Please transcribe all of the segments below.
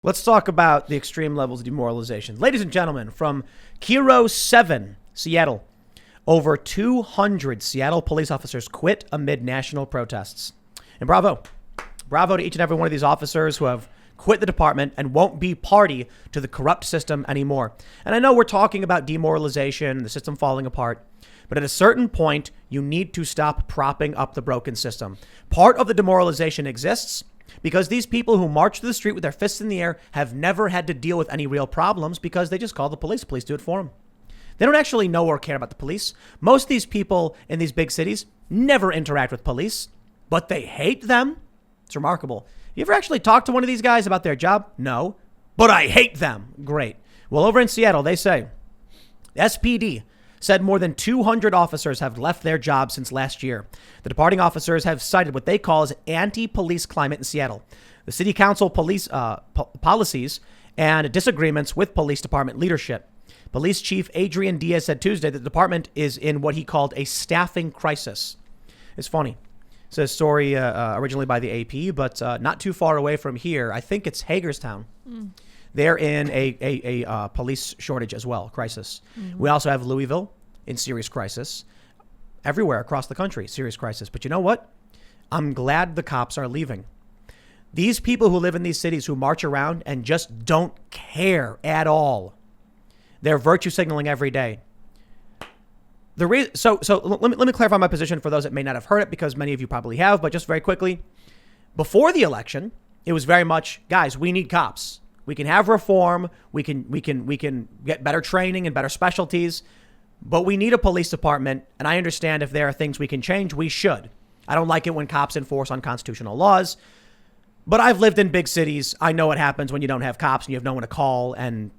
Let's talk about the extreme levels of demoralization. Ladies and gentlemen, from Kiro 7, Seattle, over 200 Seattle police officers quit amid national protests. And bravo. Bravo to each and every one of these officers who have quit the department and won't be party to the corrupt system anymore. And I know we're talking about demoralization, the system falling apart, but at a certain point, you need to stop propping up the broken system. Part of the demoralization exists because these people who march to the street with their fists in the air have never had to deal with any real problems because they just call the police. Police do it for them. They don't actually know or care about the police. Most of these people in these big cities never interact with police, but they hate them. It's remarkable. You ever actually talk to one of these guys about their job? No, but I hate them. Great. Well, over in Seattle, they say SPD said more than 200 officers have left their jobs since last year. The departing officers have cited what they call as anti-police climate in Seattle. The city council police policies and disagreements with police department leadership. Police Chief Adrian Diaz said Tuesday that the department is in what he called a staffing crisis. It's funny. It's a story originally by the AP, but not too far away from here. I think it's Hagerstown. They're in a police shortage as well, crisis. Mm-hmm. We also have Louisville in serious crisis. Everywhere across the country, serious crisis. But you know what? I'm glad the cops are leaving. These people who live in these cities who march around and just don't care at all. They're virtue signaling every day. So let me clarify my position for those that may not have heard it, because many of you probably have, but just very quickly. Before the election, it was very much, guys, we need cops. We can have reform. We can get better training and better specialties, but we need a police department. And I understand if there are things we can change, we should. I don't like it when cops enforce unconstitutional laws, but I've lived in big cities. I know what happens when you don't have cops and you have no one to call. And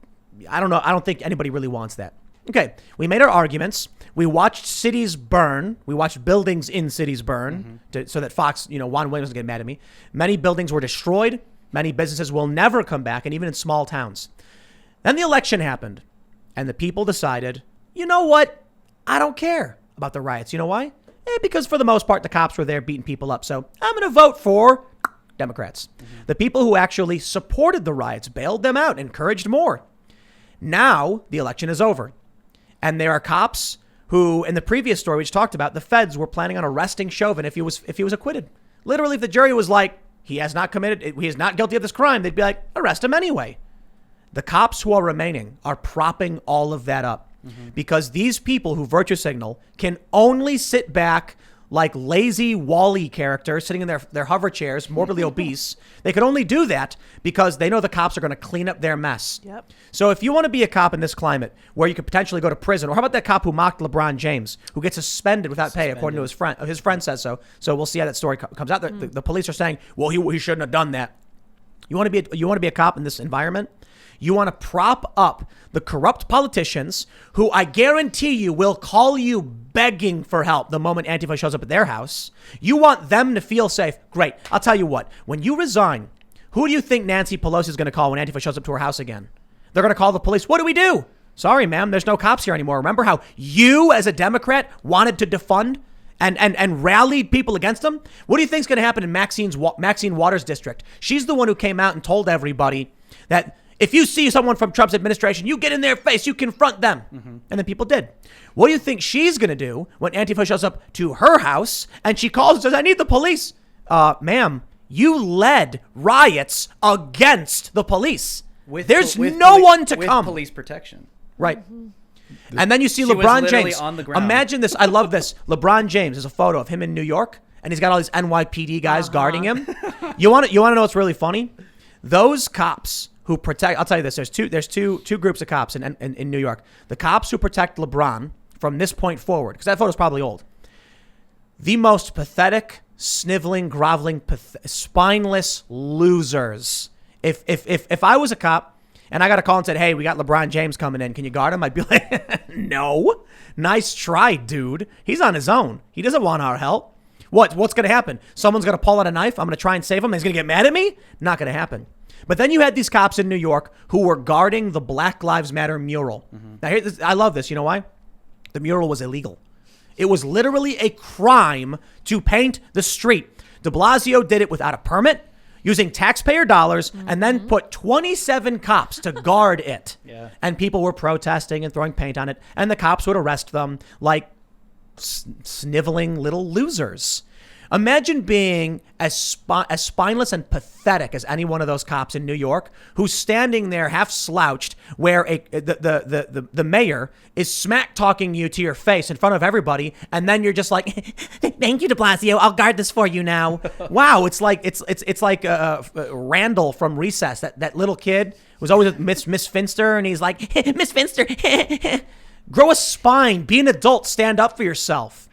I don't know. I don't think anybody really wants that. Okay. We made our arguments. We watched cities burn. We watched buildings in cities burn so that Fox, Juan Williams would get mad at me. Many buildings were destroyed. Many businesses will never come back, and even in small towns. Then the election happened, and the people decided, you know what? I don't care about the riots. You know why? Because for the most part, the cops were there beating people up. So I'm going to vote for Democrats. The people who actually supported the riots bailed them out, encouraged more. Now the election is over, and there are cops who, in the previous story we just talked about, the feds were planning on arresting Chauvin if he was acquitted. Literally, if the jury was like, he is not guilty of this crime, they'd be like, arrest him anyway. The cops who are remaining are propping all of that up because these people who virtue signal can only sit back like lazy Wall-E characters sitting in their hover chairs, morbidly obese. They can only do that because they know the cops are going to clean up their mess. Yep. So if you want to be a cop in this climate where you could potentially go to prison, or how about that cop who mocked LeBron James, who gets suspended without pay, according to his friend. His friend says so. So we'll see how that story comes out. The police are saying, well, he shouldn't have done that. You want to be a cop in this environment? You want to prop up the corrupt politicians who I guarantee you will call you begging for help the moment Antifa shows up at their house. You want them to feel safe. Great. I'll tell you what. When you resign, who do you think Nancy Pelosi is going to call when Antifa shows up to her house again? They're going to call the police. What do we do? Sorry, ma'am. There's no cops here anymore. Remember how you as a Democrat wanted to defund and rallied people against them? What do you think is going to happen in Maxine Waters' district? She's the one who came out and told everybody that if you see someone from Trump's administration, you get in their face, you confront them. And then people did. What do you think she's going to do when Antifa shows up to her house and she calls and says, I need the police? Ma'am, you led riots against the police. There's no one to come. With police protection. Right. And then you see LeBron James. On the ground. Imagine this. I love this. LeBron James, there's a photo of him in New York, and he's got all these NYPD guys guarding him. You want to know what's really funny? Those cops who protect, I'll tell you this, there's two groups of cops in New York. The cops who protect LeBron from this point forward, because that photo's probably old. The most pathetic, sniveling, groveling, spineless losers. If I was a cop and I got a call and said, hey, we got LeBron James coming in, can you guard him? I'd be like, no. Nice try, dude. He's on his own. He doesn't want our help. What's going to happen? Someone's going to pull out a knife. I'm going to try and save him. And he's going to get mad at me? Not going to happen. But then you had these cops in New York who were guarding the Black Lives Matter mural. Now, I love this. You know why? The mural was illegal. It was literally a crime to paint the street. De Blasio did it without a permit. using taxpayer dollars, and then put 27 cops to guard it. Yeah. And people were protesting and throwing paint on it, and the cops would arrest them like sniveling little losers. Imagine being as spineless and pathetic as any one of those cops in New York, who's standing there half slouched, where the mayor is smack talking you to your face in front of everybody, and then you're just like, "Thank you, De Blasio. I'll guard this for you now." Wow, it's like Randall from Recess, that little kid who's always with Miss Finster, and he's like, "Miss Finster." Grow a spine. Be an adult. Stand up for yourself.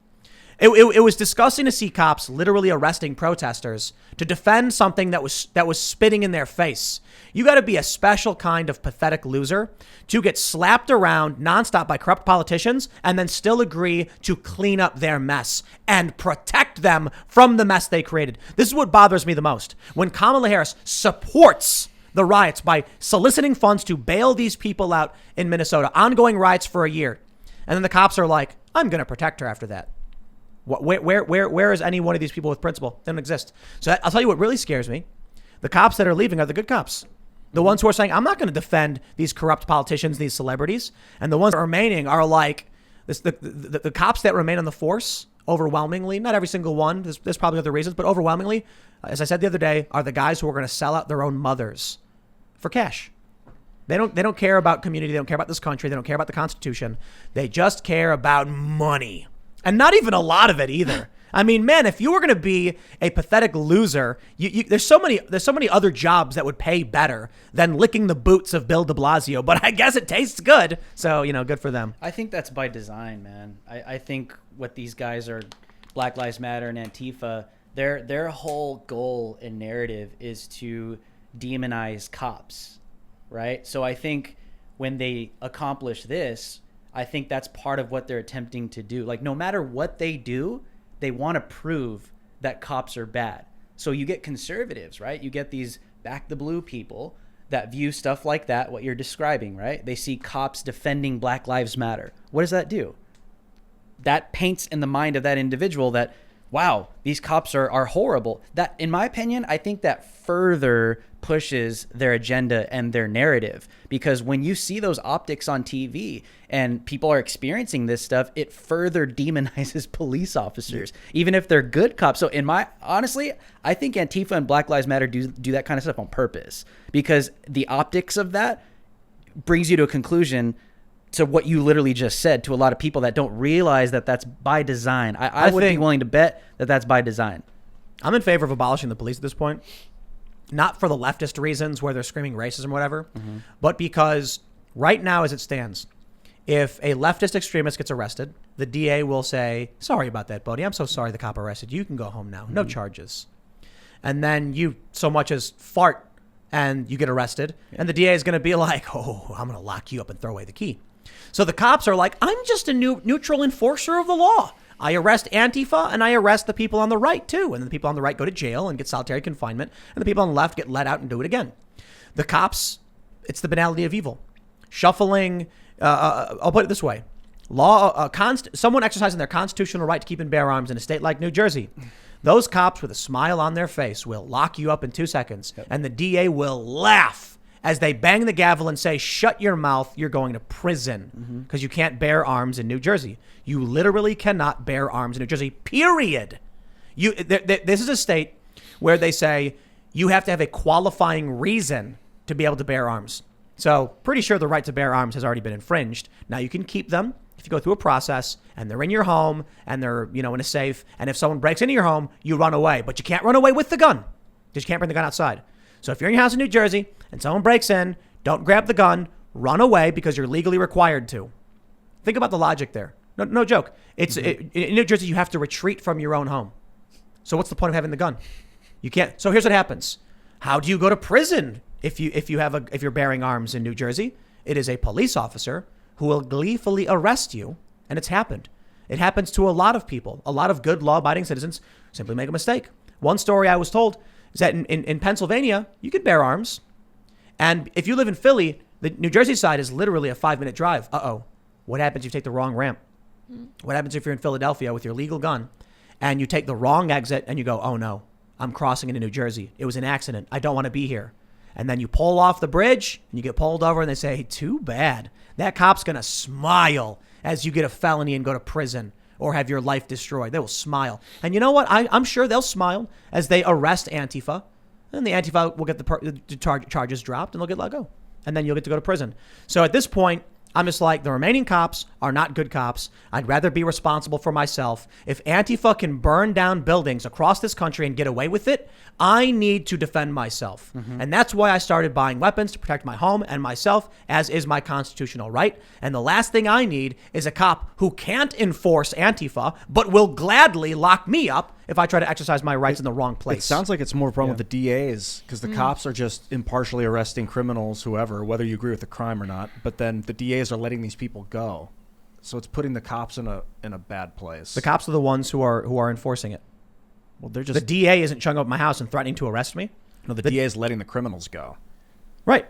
It was disgusting to see cops literally arresting protesters to defend something that was spitting in their face. You got to be a special kind of pathetic loser to get slapped around nonstop by corrupt politicians and then still agree to clean up their mess and protect them from the mess they created. This is what bothers me the most. When Kamala Harris supports the riots by soliciting funds to bail these people out in Minnesota, ongoing riots for a year, and then the cops are like, "I'm going to protect her after that." Where is any one of these people with principle? They don't exist. So I'll tell you what really scares me. The cops that are leaving are the good cops. The ones who are saying, "I'm not going to defend these corrupt politicians, these celebrities." And the ones that are remaining are like, the cops that remain on the force, overwhelmingly, not every single one, there's probably other reasons, but overwhelmingly, as I said the other day, are the guys who are going to sell out their own mothers for cash. They don't care about community. They don't care about this country. They don't care about the Constitution. They just care about money. And not even a lot of it either. I mean, man, if you were going to be a pathetic loser, there's so many other jobs that would pay better than licking the boots of Bill de Blasio. But I guess it tastes good. So, good for them. I think that's by design, man. I think what these guys are, Black Lives Matter and Antifa, their whole goal and narrative is to demonize cops, right? So I think when they accomplish this, I think that's part of what they're attempting to do. Like, no matter what they do, they want to prove that cops are bad. So you get conservatives, right? You get these back the blue people that view stuff like that, what you're describing, right? They see cops defending Black Lives Matter. What does that do? That paints in the mind of that individual that, wow, these cops are horrible. That, in my opinion, I think that further pushes their agenda and their narrative, because when you see those optics on TV and people are experiencing this stuff, it further demonizes police officers, even if they're good cops. So honestly, I think Antifa and Black Lives Matter do that kind of stuff on purpose, because the optics of that brings you to a conclusion to what you literally just said to a lot of people that don't realize that that's by design. I would be willing to bet that that's by design. I'm in favor of abolishing the police at this point. Not for the leftist reasons where they're screaming racism or whatever, but because right now as it stands, if a leftist extremist gets arrested, the DA will say, "Sorry about that, buddy. I'm so sorry the cop arrested you. You can go home now. No charges." And then you so much as fart and you get arrested, and the DA is going to be like, "Oh, I'm going to lock you up and throw away the key." So the cops are like, "I'm just a neutral enforcer of the law. I arrest Antifa and I arrest the people on the right too. And the people on the right go to jail and get solitary confinement. And the people on the left get let out and do it again." The cops, it's the banality of evil. Shuffling, I'll put it this way. Someone exercising their constitutional right to keep and bear arms in a state like New Jersey. Those cops with a smile on their face will lock you up in 2 seconds. Yep. And the DA will laugh as they bang the gavel and say, "Shut your mouth, you're going to prison," because you can't bear arms in New Jersey. You literally cannot bear arms in New Jersey, period. This is a state where they say you have to have a qualifying reason to be able to bear arms. So pretty sure the right to bear arms has already been infringed. Now you can keep them if you go through a process and they're in your home and they're, in a safe. And if someone breaks into your home, you run away, but you can't run away with the gun because you can't bring the gun outside. So if you're in your house in New Jersey and someone breaks in, don't grab the gun, run away because you're legally required to. Think about the logic there. No joke. In New Jersey, you have to retreat from your own home. So what's the point of having the gun? You can't. So here's what happens. How do you go to prison if you're bearing arms in New Jersey? It is a police officer who will gleefully arrest you, and it's happened. It happens to a lot of people. A lot of good law-abiding citizens simply make a mistake. One story I was told is that in Pennsylvania, you can bear arms. And if you live in Philly, the New Jersey side is literally a 5-minute drive. Uh-oh. What happens if you take the wrong ramp? What happens if you're in Philadelphia with your legal gun and you take the wrong exit and you go, "Oh no, I'm crossing into New Jersey. It was an accident. I don't want to be here. And then you pull off the bridge and you get pulled over and they say, too bad. That cop's going to smile as you get a felony and go to prison or have your life destroyed. They will smile. And you know what? I'm sure they'll smile as they arrest Antifa. And the Antifa will get the charges dropped and they'll get let go. And then you'll get to go to prison. So at this point, I'm just like, the remaining cops are not good cops. I'd rather be responsible for myself. If Antifa can burn down buildings across this country and get away with it, I need to defend myself. And that's why I started buying weapons to protect my home and myself, as is my constitutional right. And the last thing I need is a cop who can't enforce Antifa, but will gladly lock me up if I try to exercise my rights in the wrong place. It sounds like it's more a problem with the DAs, because the cops are just impartially arresting criminals, whoever, whether you agree with the crime or not. But then the DAs are letting these people go, so it's putting the cops in a bad place. The cops are the ones who are enforcing it. Well, they're just the DA isn't showing up at my house and threatening to arrest me. No, the DA is letting the criminals go. Right.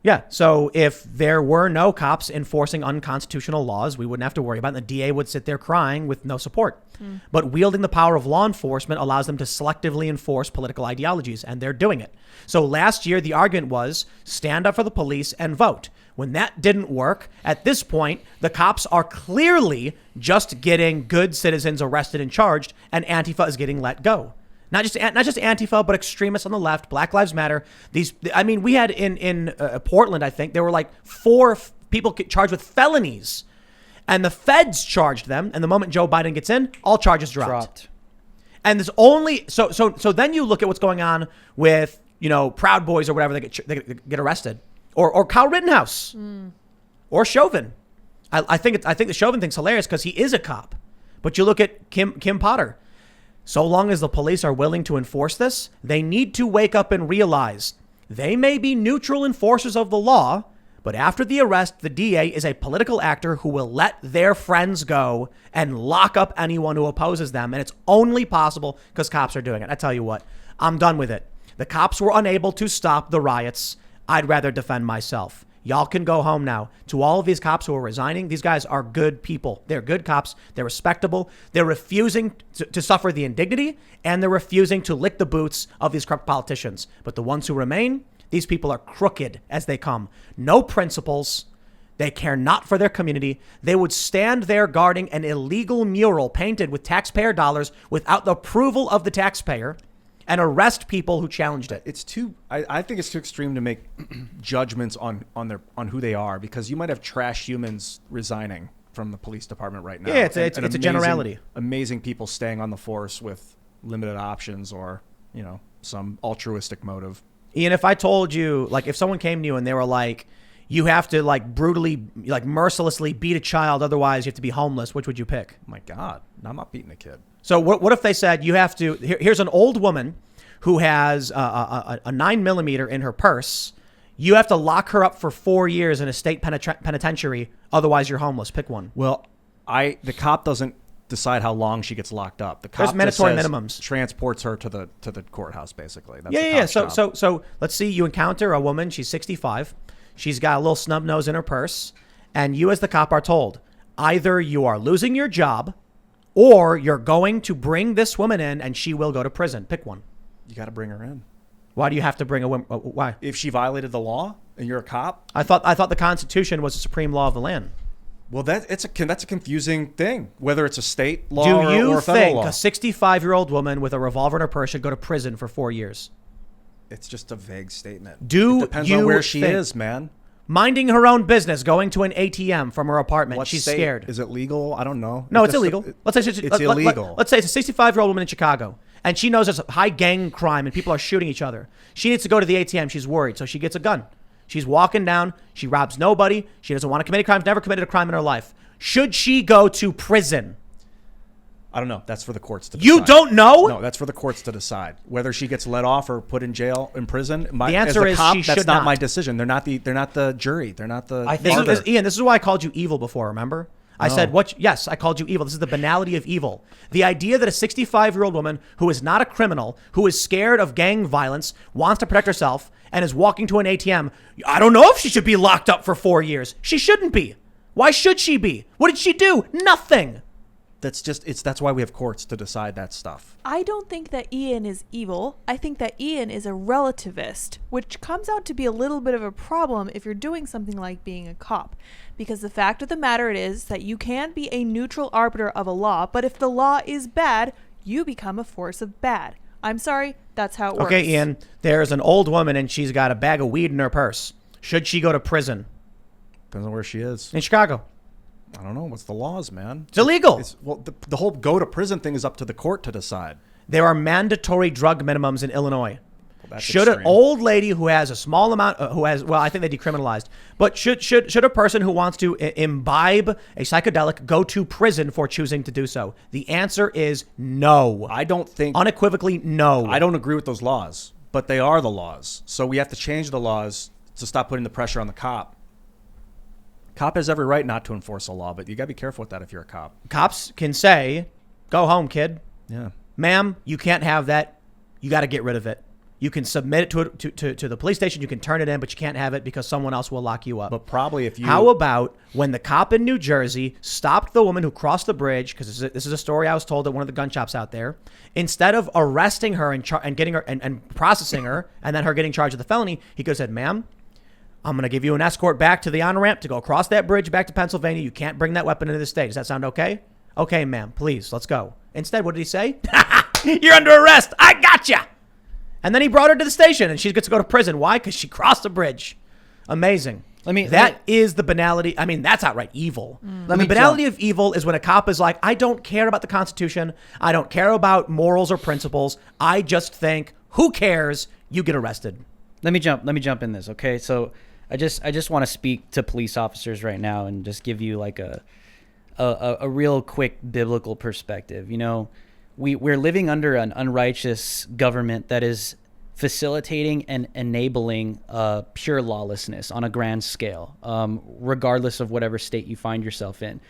Yeah. So if there were no cops enforcing unconstitutional laws, we wouldn't have to worry about it. The DA would sit there crying with no support. But wielding the power of law enforcement allows them to selectively enforce political ideologies, and they're doing it. So last year, the argument was stand up for the police and vote. When that didn't work, at this point, the cops are clearly just getting good citizens arrested and charged, and Antifa is getting let go. Not just Antifa, but extremists on the left, Black Lives Matter. We had in Portland, I think, there were like 4 people charged with felonies, and the feds charged them. And the moment Joe Biden gets in, all charges dropped. And there's only so then you look at what's going on with Proud Boys or whatever, they get arrested, or Kyle Rittenhouse, or Chauvin. I think the Chauvin thing's hilarious because he is a cop, but you look at Kim Potter. So long as the police are willing to enforce this, they need to wake up and realize they may be neutral enforcers of the law, but after the arrest, the DA is a political actor who will let their friends go and lock up anyone who opposes them. And it's only possible because cops are doing it. I tell you what, I'm done with it. The cops were unable to stop the riots. I'd rather defend myself. Y'all can go home now. To all of these cops who are resigning, these guys are good people. They're good cops. They're respectable. They're refusing to suffer the indignity, and they're refusing to lick the boots of these corrupt politicians. But the ones who remain, these people are crooked as they come. No principles. They care not for their community. They would stand there guarding an illegal mural painted with taxpayer dollars without the approval of the taxpayer, and arrest people who challenged it. It's too. I think it's too extreme to make judgments on who they are, because you might have trash humans resigning from the police department right now. Yeah, it's a generality. Amazing people staying on the force with limited options or some altruistic motive. Ian, if I told you, like, if someone came to you and they were like, you have to brutally, mercilessly beat a child, otherwise you have to be homeless, which would you pick? My God, I'm not beating a kid. So what if they said you have to? Here's an old woman who has a 9mm in her purse. You have to lock her up for 4 years in a state penitentiary, otherwise you're homeless. Pick one. Well, the cop doesn't decide how long she gets locked up. The cop There's mandatory just minimums. Transports her to the courthouse, basically. That's Yeah. So let's see. You encounter a woman. She's 65. She's got a little snub nose in her purse, and you, as the cop, are told either you are losing your job, or you're going to bring this woman in and she will go to prison. Pick one. You got to bring her in. Why do you have to bring a woman? Why? If she violated the law and you're a cop? I thought the Constitution was the supreme law of the land. Well, that's a confusing thing, whether it's a state law or a federal law. Do you think a 65-year-old woman with a revolver in her purse should go to prison for 4 years? It's just a vague statement. It depends on where she is, man. Minding her own business, going to an ATM from her apartment. She's scared. Is it legal? I don't know. No, it's illegal. Let's say it's illegal. Let's say it's a 65-year-old woman in Chicago, and she knows there's a high gang crime and people are shooting each other. She needs to go to the ATM. She's worried, so she gets a gun. She's walking down. She robs nobody. She doesn't want to commit a crime. Never committed a crime in her life. Should she go to prison? I don't know. That's for the courts to decide. You don't know? No, that's for the courts to decide whether she gets let off or put in jail, in prison. The answer is she should not. That's not my decision. They're not the jury. They're not the. Ian, this is why I called you evil before. Remember? I said, yes, I called you evil. This is the banality of evil. The idea that a 65-year-old woman who is not a criminal, who is scared of gang violence, wants to protect herself, and is walking to an ATM, I don't know if she should be locked up for 4 years. She shouldn't be. Why should she be? What did she do? Nothing. That's why we have courts to decide that stuff. I don't think that Ian is evil. I think that Ian is a relativist, which comes out to be a little bit of a problem if you're doing something like being a cop. Because the fact of the matter is that you can be a neutral arbiter of a law, but if the law is bad, you become a force of bad. I'm sorry, that's how it works. Okay, Ian, there's an old woman and she's got a bag of weed in her purse. Should she go to prison? Depends on where she is. In Chicago. I don't know. What's the laws, man? It's illegal. The whole go to prison thing is up to the court to decide. There are mandatory drug minimums in Illinois. That's Should an extreme. old lady who has a small amount, I think they decriminalized, but should a person who wants to imbibe a psychedelic go to prison for choosing to do so? The answer is no. I don't think... Unequivocally, no. I don't agree with those laws, but they are the laws. So we have to change the laws to stop putting the pressure on the cop. Cop has every right not to enforce a law, but you got to be careful with that if you're a cop. Cops can say, go home, kid. Yeah. Ma'am, you can't have that. You got to get rid of it. You can submit it to the police station. You can turn it in, but you can't have it because someone else will lock you up. But probably if you... How about when the cop in New Jersey stopped the woman who crossed the bridge, because this is a story I was told at one of the gun shops out there, instead of arresting her and getting her and processing her and then her getting charged with the felony, he could have said, ma'am, I'm going to give you an escort back to the on-ramp to go across that bridge back to Pennsylvania. You can't bring that weapon into the state. Does that sound okay? Okay, ma'am, please, let's go. Instead, what did he say? You're under arrest. I gotcha. And then he brought her to the station and she gets to go to prison. Why? Because she crossed the bridge. Amazing. That is the banality. I mean, that's outright evil. The banality of evil is when a cop is like, I don't care about the Constitution. I don't care about morals or principles. I just think, who cares? You get arrested. Let me jump in this. Okay. So I just want to speak to police officers right now and just give you like a real quick biblical perspective. You know, we're living under an unrighteous government that is facilitating and enabling pure lawlessness on a grand scale, regardless of whatever state you find yourself in.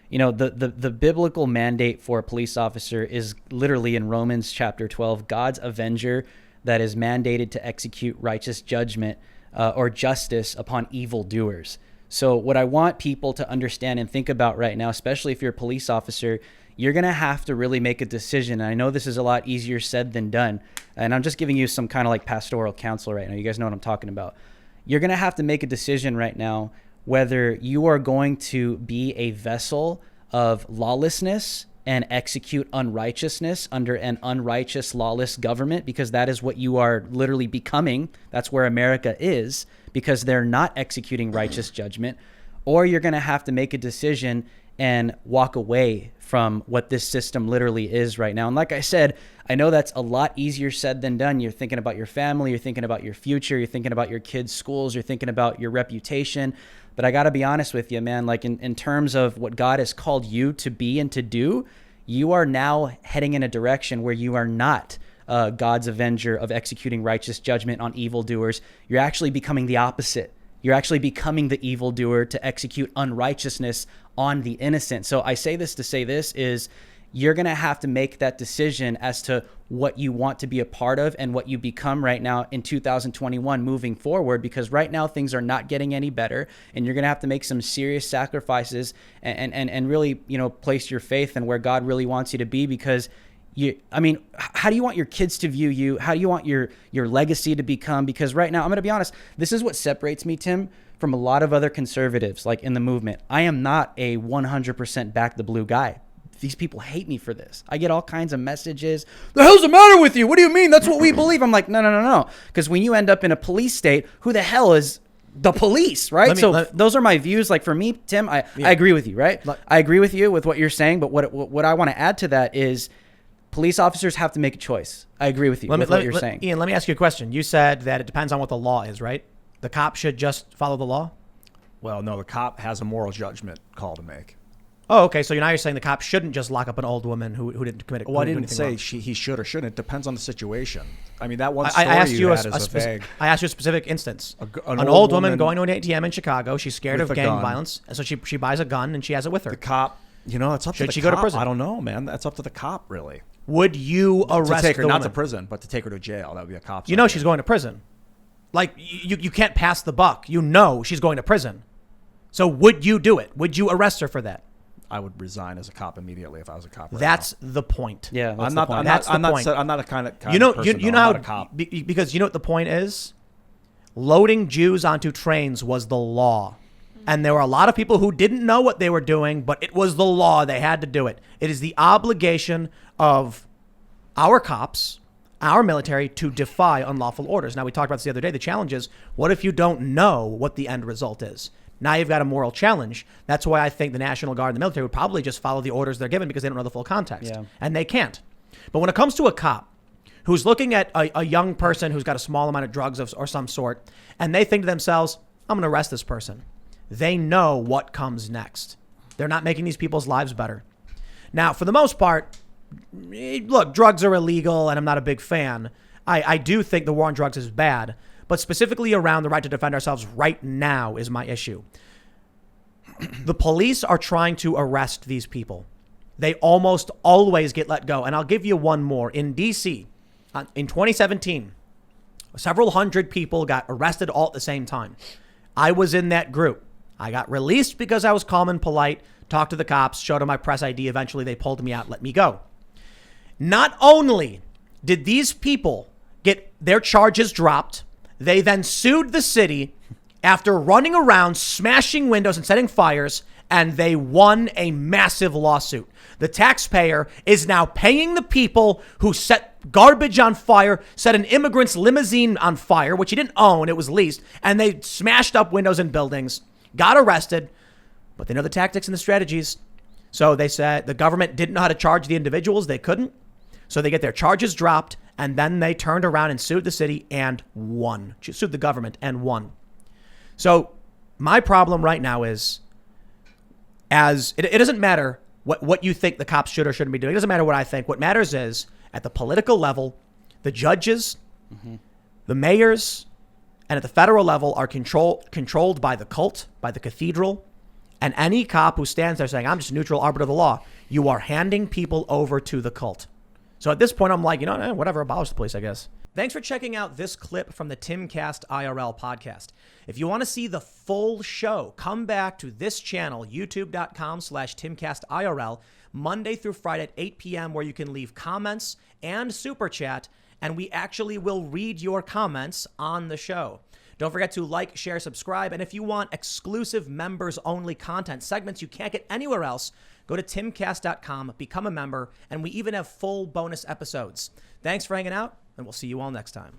You know, the biblical mandate for a police officer is literally in Romans chapter 12, God's avenger that is mandated to execute righteous judgment or justice upon evildoers. So what I want people to understand and think about right now, especially if you're a police officer, you're going to have to really make a decision. And I know this is a lot easier said than done. And I'm just giving you some kind of like pastoral counsel right now. You guys know what I'm talking about. You're going to have to make a decision right now whether you are going to be a vessel of lawlessness and execute unrighteousness under an unrighteous, lawless government, because that is what you are literally becoming. That's where America is, because they're not executing righteous judgment. Or you're going to have to make a decision and walk away from what this system literally is right now. And like I said, I know that's a lot easier said than done. You're thinking about your family, you're thinking about your future, you're thinking about your kids' schools, you're thinking about your reputation. But I got to be honest with you, man, like in terms of what God has called you to be and to do, you are now heading in a direction where you are not God's avenger of executing righteous judgment on evildoers. You're actually becoming the opposite. You're actually becoming the evildoer to execute unrighteousness on the innocent. So I say this to say this is you're going to have to make that decision as to what you want to be a part of and what you become right now in 2021 moving forward, because right now things are not getting any better and you're going to have to make some serious sacrifices and really, you know, place your faith in where God really wants you to be, because how do you want your kids to view you? How do you want your legacy to become? Because right now, I'm going to be honest, this is what separates me, Tim, from a lot of other conservatives, like in the movement. I am not a 100% back the blue guy. These people hate me for this. I get all kinds of messages. The hell's the matter with you? What do you mean? That's what we believe. I'm like, no. Because when you end up in a police state, who the hell is the police, right? Those are my views. Like for me, Tim, I agree with you, right? I agree with you with what you're saying. But what I want to add to that is police officers have to make a choice. I agree with you with what you're saying. Ian, let me ask you a question. You said that it depends on what the law is, right? The cop should just follow the law? Well, no, the cop has a moral judgment call to make. Oh, okay. So now you're saying the cop shouldn't just lock up an old woman who didn't commit it. Well, I didn't say he should or shouldn't. It depends on the situation. I mean, that one story I asked you had is vague. I asked you a specific instance. An old woman going to an ATM in Chicago. She's scared of gang gun. violence, and so she buys a gun and she has it with her. The cop, you know, it's up to the cop. Should she go to prison? I don't know, man. That's up to the cop, really. Would you arrest to take her the not woman? to prison, but to take her to jail? That would be a cop's. You know idea. she's going to prison. Like you can't pass the buck. You know she's going to prison. So would you do it? Would you arrest her for that? I would resign as a cop immediately if I was a cop. Right That's the point. Yeah, that's I'm the not. point. I'm That's not. the I'm not. point. I'm not a kind of. You know, of person, you though. know I'm how not a cop. because you know what the point is. Loading Jews onto trains was the law, and there were a lot of people who didn't know what they were doing, but it was the law. They had to do it. It is the obligation of our cops, our military, to defy unlawful orders. Now, we talked about this the other day. The challenge is, what if you don't know what the end result is? Now you've got a moral challenge. That's why I think the National Guard and the military would probably just follow the orders they're given because they don't know the full context. Yeah. And they can't. But when it comes to a cop who's looking at a young person who's got a small amount of drugs or some sort, and they think to themselves, I'm going to arrest this person. They know what comes next. They're not making these people's lives better. Now, for the most part, look, drugs are illegal, and I'm not a big fan. I do think the war on drugs is bad, but specifically around the right to defend ourselves right now is my issue. The police are trying to arrest these people. They almost always get let go. And I'll give you one more. In D.C., in 2017, several hundred people got arrested all at the same time. I was in that group. I got released because I was calm and polite, talked to the cops, showed them my press ID. Eventually, they pulled me out, let me go. Not only did these people get their charges dropped, they then sued the city after running around, smashing windows and setting fires, and they won a massive lawsuit. The taxpayer is now paying the people who set garbage on fire, set an immigrant's limousine on fire, which he didn't own, it was leased, and they smashed up windows in buildings, got arrested, but they know the tactics and the strategies. So they said the government didn't know how to charge the individuals. They couldn't. So they get their charges dropped, and then they turned around and sued the city and won. Sued the government and won. So my problem right now is, it doesn't matter what you think the cops should or shouldn't be doing. It doesn't matter what I think. What matters is, at the political level, the judges, the mayors, and at the federal level are controlled by the cult, by the cathedral, and any cop who stands there saying, I'm just a neutral arbiter of the law, you are handing people over to the cult. So at this point, I'm like, whatever, abolish the police, I guess. Thanks for checking out this clip from the Timcast IRL podcast. If you want to see the full show, come back to this channel, youtube.com/TimcastIRL, Monday through Friday at 8 p.m., where you can leave comments and super chat, and we actually will read your comments on the show. Don't forget to like, share, subscribe, and if you want exclusive members-only content, segments you can't get anywhere else, go to timcast.com, become a member, and we even have full bonus episodes. Thanks for hanging out, and we'll see you all next time.